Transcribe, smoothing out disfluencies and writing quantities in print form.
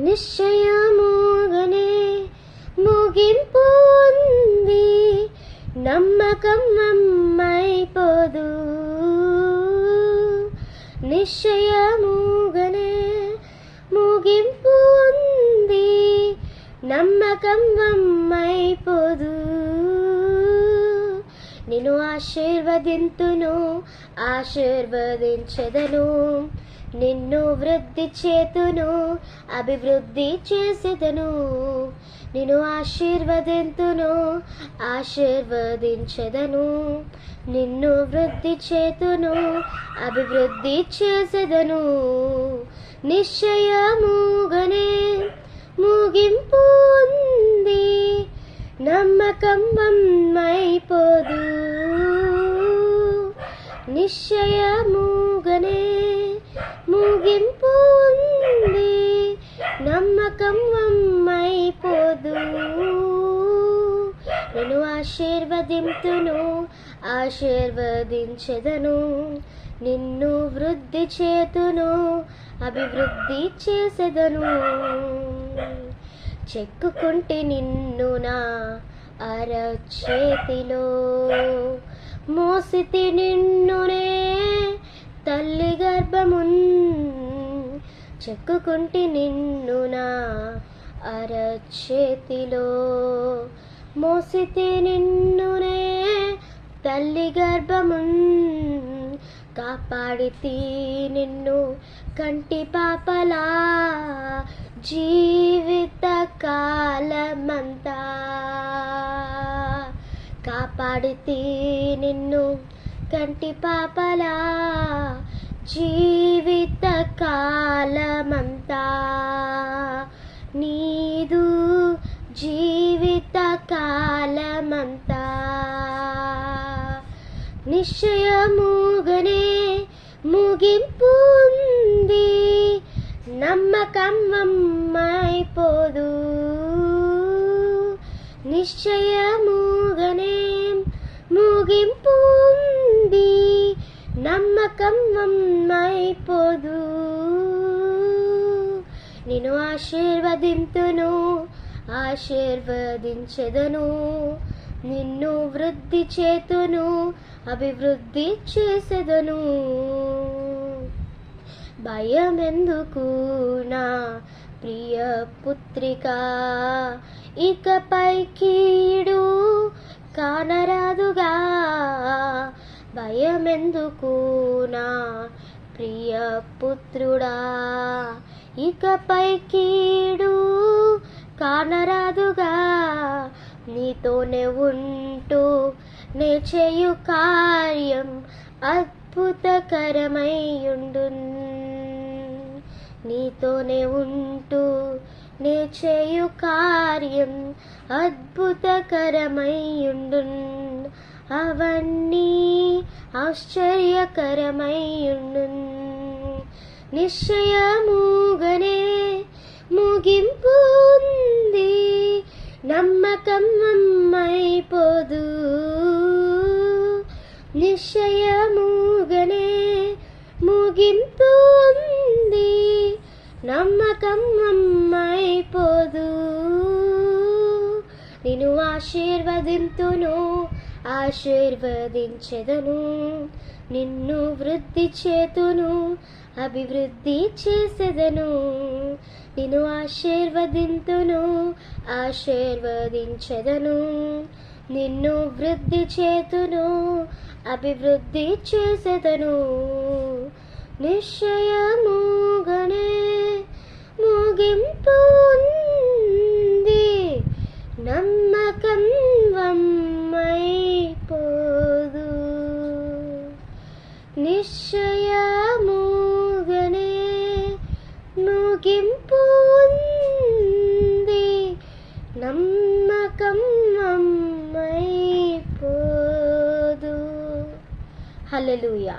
నిశ్చయముగనే ముగింపు ఉంది, నమ్మకం అమ్మైపోదు. నిశ్చయముగనే ముగింపు ఉంది, నమ్మకం అమ్మైపోదు. నిన్ను ఆశీర్వదింతును, ఆశీర్వదించెదను, నిన్ను వృద్ధి చేతును, అభివృద్ధి చేసేదను. నిన్ను ఆశీర్వదింతును, ఆశీర్వదించెదను, నిన్ను వృద్ధి చేతును, అభివృద్ధి చేసేదను. నిశ్చయముగనే ముగింపు ఉంది, నమ్మకం అమ్మైపోదు. నిశ్చయముగనే ముగింపు ఉంది, నమ్మకం అమ్మైపోదు. నేను ఆశీర్వదింతును, ఆశీర్వదించెదను, నిన్ను వృద్ధి చేతును, అభివృద్ధి చేసేదను. చెక్కుకుంటే నిన్ను నా అరచేతిలో, మోసితి నిన్నునే తల్లి గర్భమున్. చెక్కుకుంటే నిన్ను నా అరచేతిలో, మోసితి నిన్నునే తల్లి గర్భమున్. కాపాడితి నిన్ను కంటి పాపలా, జీవిత కాలమంతా. కాపాడితి నిన్ను కంటి పాపలా, జీవిత కాలమంతా. నీదు జీవిత కాలమంతా. నిశ్చయముగనే ముగింపు ఉంది, నమ్మకం అమ్మైపోదు. నిశ్చయముగనే ముగింపు ఉంది, నమ్మకం అమ్మైపోదు. నిన్ను ఆశీర్వదింతును, ఆశీర్వదించెదను, నిన్ను వృద్ధి చేతును, అభివృద్ధి చేసేదను. భయమెందుకు నా ప్రియ పుత్రిక, ఇకపై కీడు కానరాదుగా. భయమెందుకు నా ప్రియ పుత్రుడా, ఇకపై కీడు కానరాదుగా. నీతోనే ఉంటూ నే చేయు కార్యం అద్భుతకరమైయుండున్. నీతోనే ఉంటూ నే చేయు కార్యం అద్భుతకరమైయుండున్. అవన్నీ ఆశ్చర్యకరమైయుండున్. నిశ్చయముగనే ముగింపు ఉంది, నమ్మకం అమ్మైపోదు. నిశ్చయముగనే ముగింపు ఉంది, నమ్మకం అమ్మైపోదు. నిన్ను ఆశీర్వదింతును, ఆశీర్వదించెదను, నిన్ను వృద్ధి చేతును, అభివృద్ధి చేసేదను. నిన్ను ఆశీర్వదింతును, ఆశీర్వదించెదను, నిన్ను వృద్ధి చేతును, అభివృద్ధి చేసేదను. నిశ్చయముగనే ముగింపు ఉంది, నమ్మకం అమ్మైపోదు. నిశ్చయముగనే ముగింపు ఉంది, నమ్మకం అమ్మైపోదు. హల్లెలూయా.